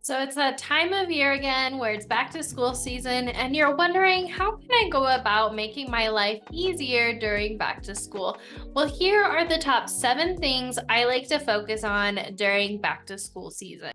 So it's that time of year again where it's back to school season, and you're wondering, how can I go about making my life easier during back to school? Well, here are the top 7 things I like to focus on during back to school season.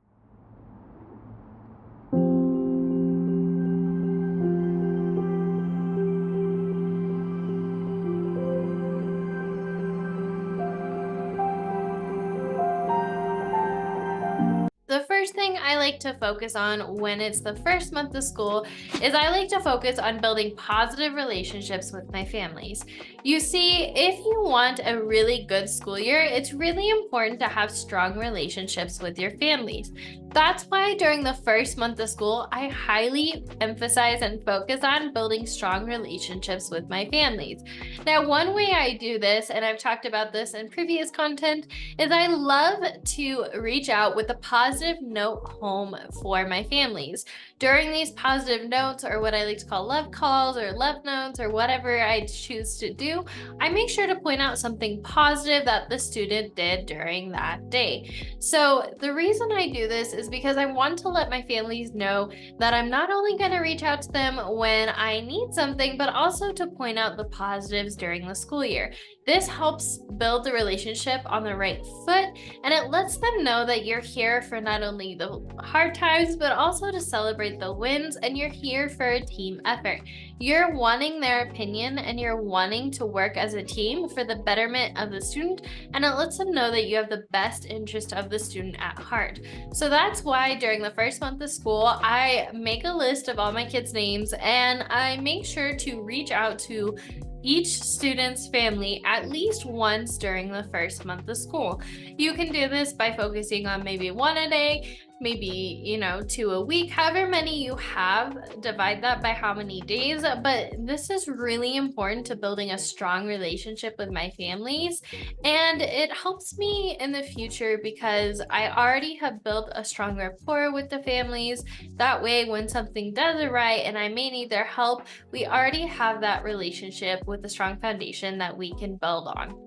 The first thing I like to focus on when it's the first month of school is I like to focus on building positive relationships with my families. You see, if you want a really good school year, it's really important to have strong relationships with your families. That's why during the first month of school, I highly emphasize and focus on building strong relationships with my families. Now, one way I do this, and I've talked about this in previous content, is I love to reach out with a positive note home for my families. During these positive notes, or what I like to call love calls or love notes, or whatever I choose to do, I make sure to point out something positive that the student did during that day. So the reason I do this is because I want to let my families know that I'm not only going to reach out to them when I need something, but also to point out the positives during the school year. This helps build the relationship on the right foot, and it lets them know that you're here for not only the hard times, but also to celebrate the wins, and you're here for a team effort. You're wanting their opinion and you're wanting to work as a team for the betterment of the student, and it lets them know that you have the best interest of the student at heart. So that's why during the first month of school, I make a list of all my kids' names and I make sure to reach out to each student's family at least once during the first month of school. You can do this by focusing on maybe one a day, maybe, 2 a week, however many you have, divide that by how many days. But this is really important to building a strong relationship with my families. And it helps me in the future because I already have built a strong rapport with the families. That way, when something does arise and I may need their help, we already have that relationship with a strong foundation that we can build on.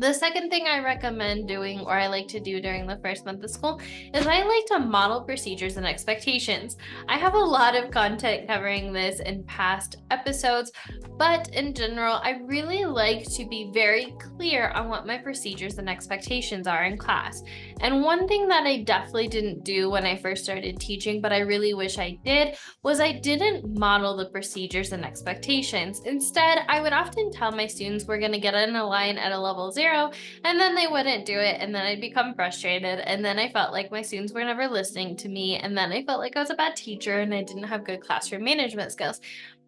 The second thing I recommend doing, or I like to do during the first month of school, is I like to model procedures and expectations. I have a lot of content covering this in past episodes, but in general, I really like to be very clear on what my procedures and expectations are in class. And one thing that I definitely didn't do when I first started teaching, but I really wish I did, was I didn't model the procedures and expectations. Instead, I would often tell my students we're going to get in a line at a level 0, and then they wouldn't do it, and then I'd become frustrated, and then I felt like my students were never listening to me, and then I felt like I was a bad teacher and I didn't have good classroom management skills.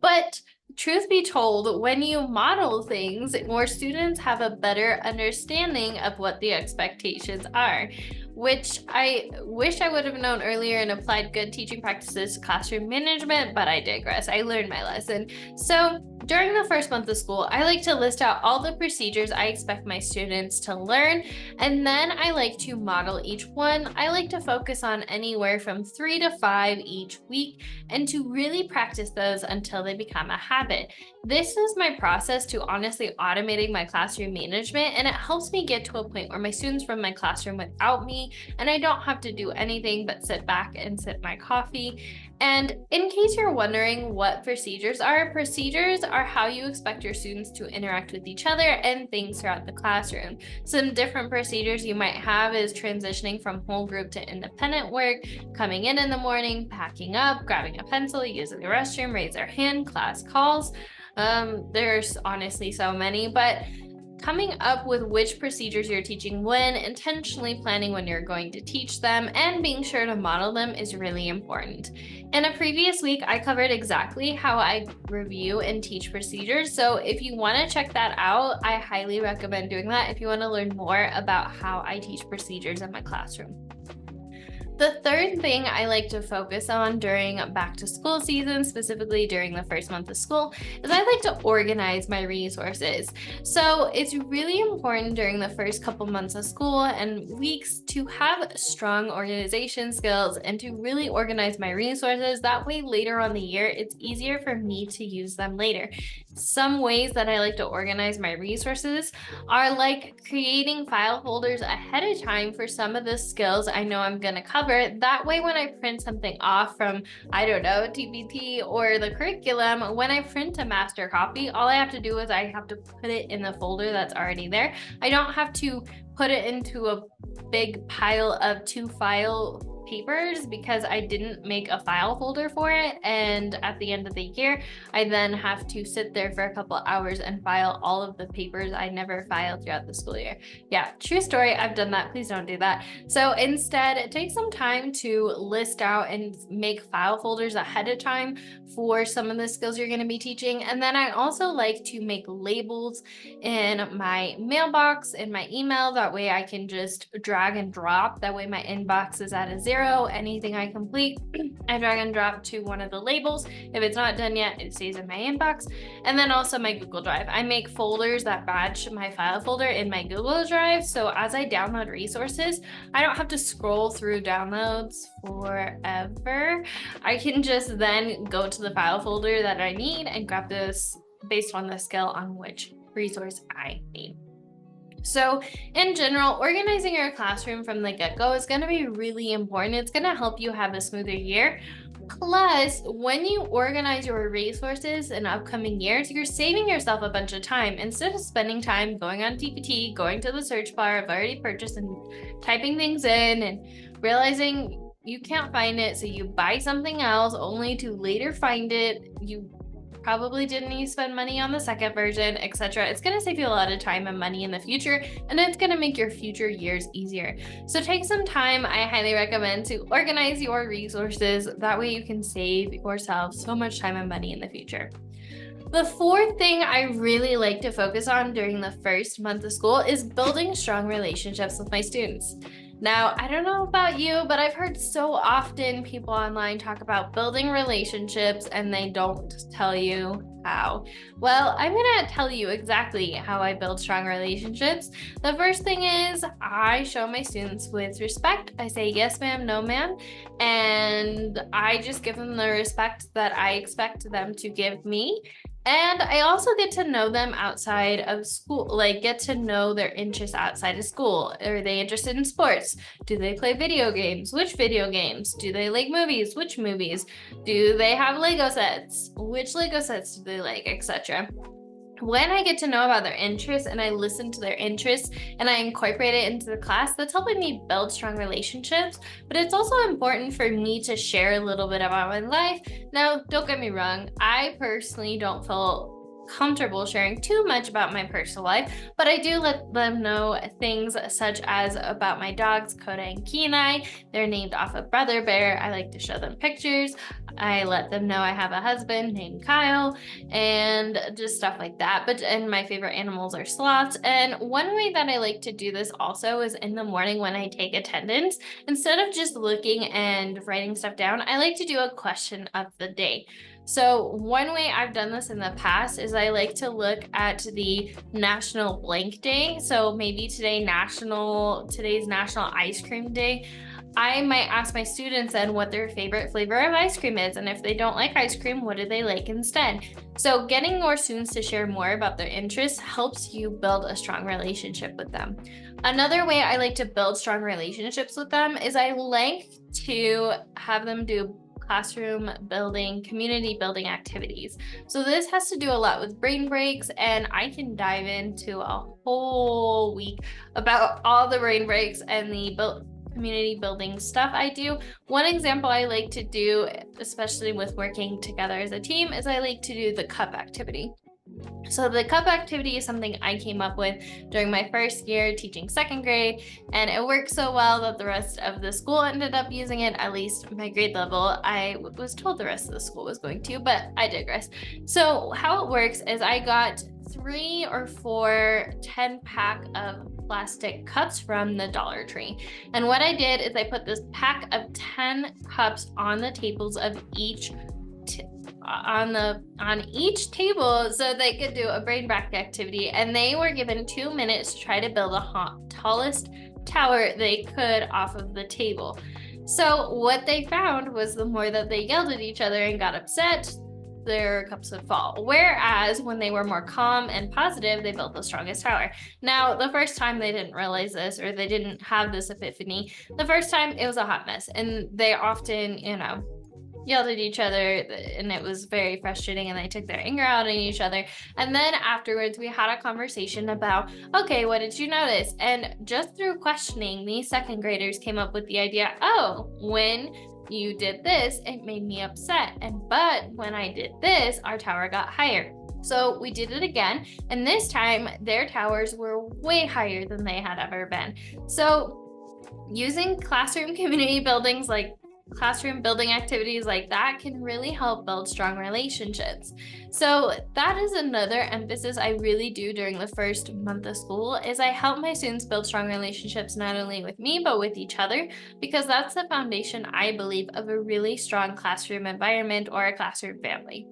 But truth be told, when you model things, more students have a better understanding of what the expectations are, which I wish I would have known earlier and applied good teaching practices to classroom management, but I digress. I learned my lesson. So during the first month of school, I like to list out all the procedures I expect my students to learn, and then I like to model each one. I like to focus on anywhere from 3 to 5 each week and to really practice those until they become a habit. This is my process to honestly automating my classroom management, and it helps me get to a point where my students run my classroom without me, and I don't have to do anything but sit back and sip my coffee. And in case you're wondering what procedures are how you expect your students to interact with each other and things throughout the classroom. Some different procedures you might have is transitioning from whole group to independent work, coming in the morning, packing up, grabbing a pencil, using the restroom, raise their hand, class calls. There's honestly so many, but coming up with which procedures you're teaching when, intentionally planning when you're going to teach them, and being sure to model them is really important. In a previous week, I covered exactly how I review and teach procedures. So if you want to check that out, I highly recommend doing that if you want to learn more about how I teach procedures in my classroom. The third thing I like to focus on during back to school season, specifically during the first month of school, is I like to organize my resources. So it's really important during the first couple months of school and weeks to have strong organization skills and to really organize my resources. That way, later on the year, it's easier for me to use them later. Some ways that I like to organize my resources are like creating file folders ahead of time for some of the skills I know I'm going to cover However, that way when I print something off from, I don't know, TPT or the curriculum, when I print a master copy, all I have to do is I have to put it in the folder that's already there. I don't have to put it into a big pile of 2 file papers because I didn't make a file folder for it. And at the end of the year, I then have to sit there for a couple hours and file all of the papers I never filed throughout the school year. Yeah, true story. I've done that. Please don't do that. So instead, take some time to list out and make file folders ahead of time for some of the skills you're going to be teaching. And then I also like to make labels in my mailbox, in my email. That way I can just drag and drop. That way my inbox is at a 0. Anything I complete, I drag and drop to one of the labels. If it's not done yet, it stays in my inbox. And then also my Google Drive. I make folders that match my file folder in my Google Drive. So as I download resources, I don't have to scroll through downloads forever. I can just then go to the file folder that I need and grab this based on the skill on which resource I need. So in general, organizing your classroom from the get-go is going to be really important. It's going to help you have a smoother year. Plus, when you organize your resources in upcoming years, you're saving yourself a bunch of time. Instead of spending time going on TPT, going to the search bar, I've already purchased, and typing things in and realizing you can't find it, so you buy something else only to later find it. You probably didn't need to spend money on the second version, etc. It's going to save you a lot of time and money in the future, and it's going to make your future years easier. So take some time. I highly recommend to organize your resources. That way you can save yourself so much time and money in the future. The fourth thing I really like to focus on during the first month of school is building strong relationships with my students. Now, I don't know about you, but I've heard so often people online talk about building relationships and they don't tell you how. Well, I'm going to tell you exactly how I build strong relationships. The first thing is I show my students with respect. I say yes, ma'am, no, ma'am. And I just give them the respect that I expect them to give me. And I also get to know them outside of school, like get to know their interests outside of school. Are they interested in sports? Do they play video games? Which video games? Do they like movies? Which movies? Do they have Lego sets? Which Lego sets do they like, etc. When I get to know about their interests and I listen to their interests and I incorporate it into the class, that's helping me build strong relationships. But it's also important for me to share a little bit about my life. Now, don't get me wrong, I personally don't feel comfortable sharing too much about my personal life, but I do let them know things such as about my dogs, Coda and Kenai. They're named off of Brother Bear. I like to show them pictures. I let them know I have a husband named Kyle and just stuff like that. And my favorite animals are sloths. And one way that I like to do this also is in the morning when I take attendance. Instead of just looking and writing stuff down, I like to do a question of the day. So one way I've done this in the past is I like to look at the National Blank Day. So maybe today's National Ice Cream Day. I might ask my students then what their favorite flavor of ice cream is. And if they don't like ice cream, what do they like instead? So getting more students to share more about their interests helps you build a strong relationship with them. Another way I like to build strong relationships with them is I like to have them do classroom building, community building activities. So this has to do a lot with brain breaks, and I can dive into a whole week about all the brain breaks and the community building stuff I do. One example I like to do, especially with working together as a team, is I like to do the cup activity. So the cup activity is something I came up with during my first year teaching second grade, and it worked so well that the rest of the school ended up using it, at least my grade level. I was told the rest of the school was going to, but I digress. So how it works is I got 3 or 4 10-pack of plastic cups from the Dollar Tree. And what I did is I put this pack of 10 cups on the tables of each on each table so they could do a brain break activity, and they were given 2 minutes to try to build the tallest tower they could off of the table. So what they found was the more that they yelled at each other and got upset, their cups would fall. Whereas when they were more calm and positive, they built the strongest tower. Now, the first time they didn't realize this, or they didn't have this epiphany, the first time it was a hot mess. And they often, yelled at each other, and it was very frustrating, and they took their anger out on each other. And then afterwards we had a conversation about, okay, what did you notice? And just through questioning, these second graders came up with the idea, oh, when you did this, it made me upset, but when I did this, our tower got higher. So we did it again, and this time their towers were way higher than they had ever been. So using classroom community buildings, like classroom building activities like that, can really help build strong relationships. So that is another emphasis I really do during the first month of school, is I help my students build strong relationships not only with me but with each other, because that's the foundation, I believe, of a really strong classroom environment or a classroom family.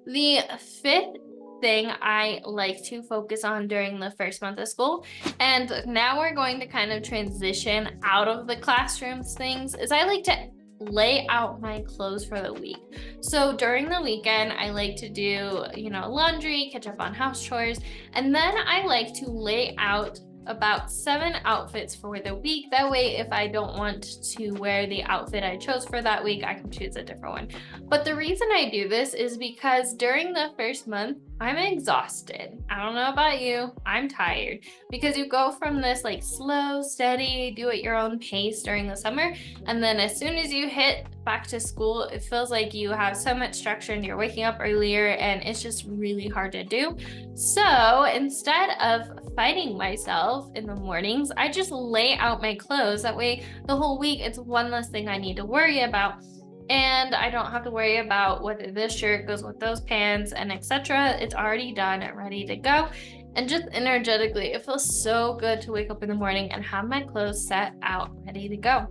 The fifth thing I like to focus on during the first month of school, and now we're going to kind of transition out of the classrooms things, is I like to lay out my clothes for the week. So during the weekend, I like to do, laundry, catch up on house chores, and then I like to lay out about 7 outfits for the week. That way, if I don't want to wear the outfit I chose for that week, I can choose a different one. But the reason I do this is because during the first month, I'm exhausted. I don't know about you, I'm tired, because you go from this like slow, steady, do at your own pace during the summer, and then as soon as you hit back to school, it feels like you have so much structure and you're waking up earlier, and it's just really hard to do. So instead of fighting myself in the mornings, I just lay out my clothes. That way the whole week, it's one less thing I need to worry about. And I don't have to worry about whether this shirt goes with those pants and etc. It's already done and ready to go. And just energetically, it feels so good to wake up in the morning and have my clothes set out, ready to go.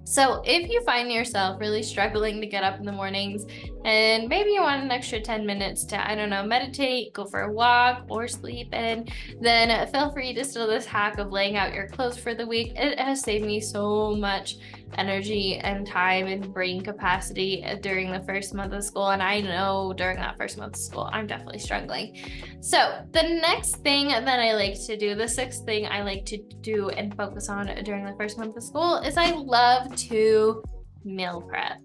So if you find yourself really struggling to get up in the mornings, and maybe you want an extra 10 minutes to, meditate, go for a walk, or sleep in, then feel free to steal this hack of laying out your clothes for the week. It has saved me so much energy and time and brain capacity during the first month of school. And I know during that first month of school, I'm definitely struggling. So the next thing that I like to do, the sixth thing I like to do and focus on during the first month of school, is I love to meal prep.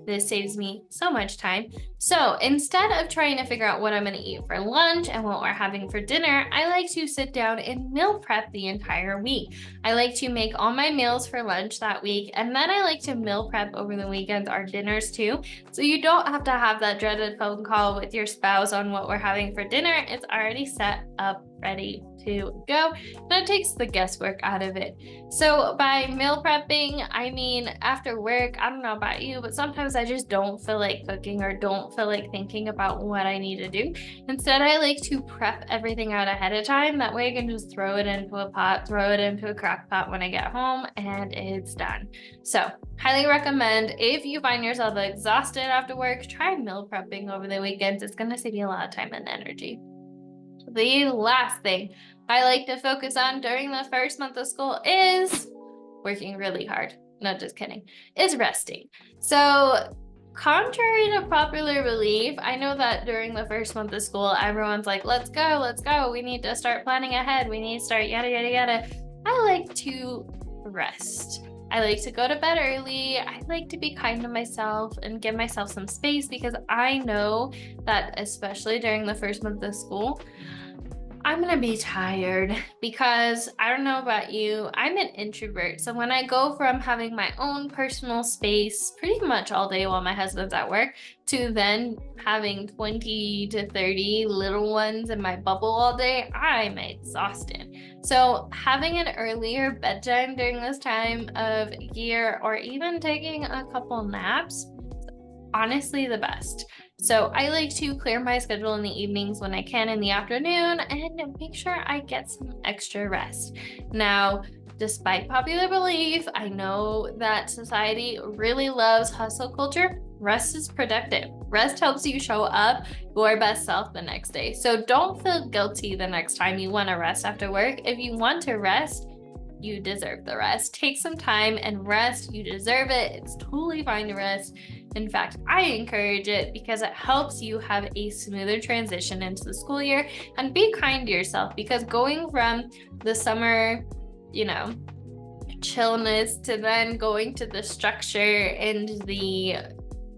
This saves me so much time. So instead of trying to figure out what I'm going to eat for lunch and what we're having for dinner, I like to sit down and meal prep the entire week. I like to make all my meals for lunch that week, and then I like to meal prep over the weekends our dinners too. So you don't have to have that dreaded phone call with your spouse on what we're having for dinner. It's already set up, ready to go. That takes the guesswork out of it. So by meal prepping, I mean after work, I don't know about you, but sometimes I just don't feel like cooking or don't feel like thinking about what I need to do. Instead, I like to prep everything out ahead of time. That way I can just throw it into a pot, throw it into a crock pot when I get home, and it's done. So highly recommend, if you find yourself exhausted after work, try meal prepping over the weekends. It's going to save you a lot of time and energy. The last thing I like to focus on during the first month of school is working really hard. No, just kidding. It's resting. So contrary to popular belief, I know that during the first month of school, everyone's like, let's go. We need to start planning ahead. We need to start yada, yada, yada. I like to rest. I like to go to bed early. I like to be kind to myself and give myself some space, because I know that especially during the first month of school, I'm going to be tired, because I don't know about you, I'm an introvert. So when I go from having my own personal space pretty much all day while my husband's at work, to then having 20 to 30 little ones in my bubble all day, I'm exhausted. So having an earlier bedtime during this time of year, or even taking a couple naps, honestly the best. So I like to clear my schedule in the evenings when I can in the afternoon, and make sure I get some extra rest. Now, despite popular belief, I know that society really loves hustle culture. Rest is productive. Rest helps you show up your best self the next day. So don't feel guilty the next time you want to rest after work. If you want to rest, you deserve the rest. Take some time and rest. You deserve it. It's totally fine to rest. In fact, I encourage it because it helps you have a smoother transition into the school year. And be kind to yourself, because going from the summer, you know, chillness to then going to the structure and the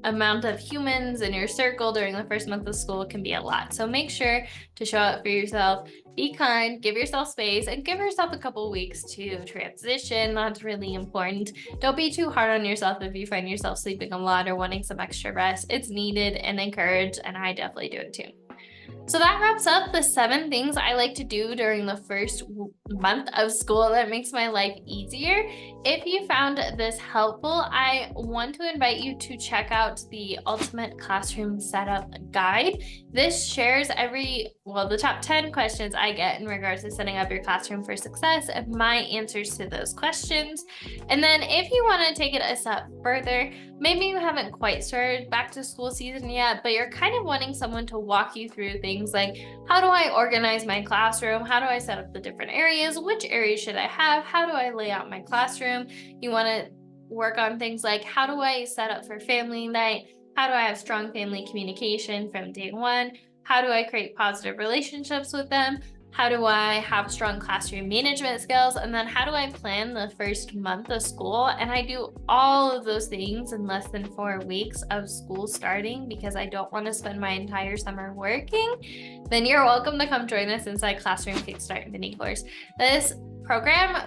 amount of humans in your circle during the first month of school can be a lot. So make sure to show up for yourself, be kind, give yourself space, and give yourself a couple weeks to transition. That's really important. Don't be too hard on yourself if you find yourself sleeping a lot or wanting some extra rest. It's needed and encouraged, and I definitely do it too. So that wraps up the 7 things I like to do during the first month of school that makes my life easier. If you found this helpful, I want to invite you to check out the Ultimate Classroom Setup Guide. This shares the top 10 questions I get in regards to setting up your classroom for success and my answers to those questions. And then if you want to take it a step further, maybe you haven't quite started back to school season yet, but you're kind of wanting someone to walk you through things like, how do I organize my classroom? How do I set up the different areas? Which areas should I have? How do I lay out my classroom? You want to work on things like, how do I set up for family night? How do I have strong family communication from day one? How do I create positive relationships with them? How do I have strong classroom management skills? And then how do I plan the first month of school? And I do all of those things in less than 4 weeks of school starting, because I don't want to spend my entire summer working. Then you're welcome to come join us inside Classroom Kickstart mini course. This program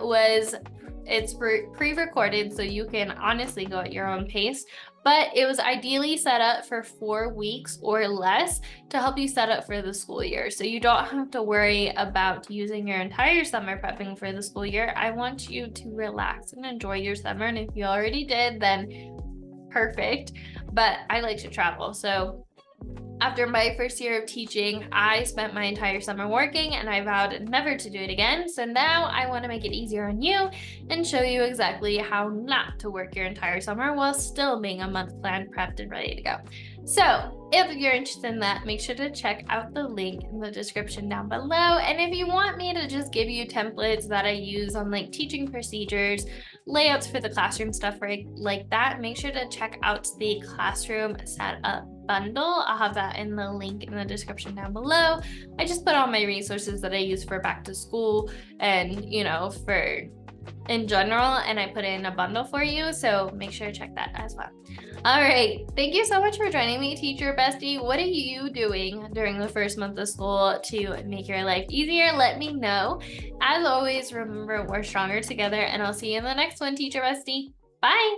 it's pre-recorded, so you can honestly go at your own pace, but it was ideally set up for 4 weeks or less to help you set up for the school year. So you don't have to worry about using your entire summer prepping for the school year. I want you to relax and enjoy your summer. And if you already did, then perfect. But I like to travel. So after my first year of teaching, I spent my entire summer working, and I vowed never to do it again. So now I want to make it easier on you and show you exactly how not to work your entire summer while still being a month planned, prepped, and ready to go. So if you're interested in that, make sure to check out the link in the description down below. And if you want me to just give you templates that I use on like teaching procedures, layouts for the classroom, stuff like that, make sure to check out the classroom setup bundle. I'll have that in the link in the description down below. I just put all my resources that I use for back to school and, for in general, and I put it in a bundle for you. So make sure to check that as well. All right. Thank you so much for joining me, Teacher Bestie. What are you doing during the first month of school to make your life easier? Let me know. As always, remember, we're stronger together, and I'll see you in the next one, Teacher Bestie. Bye.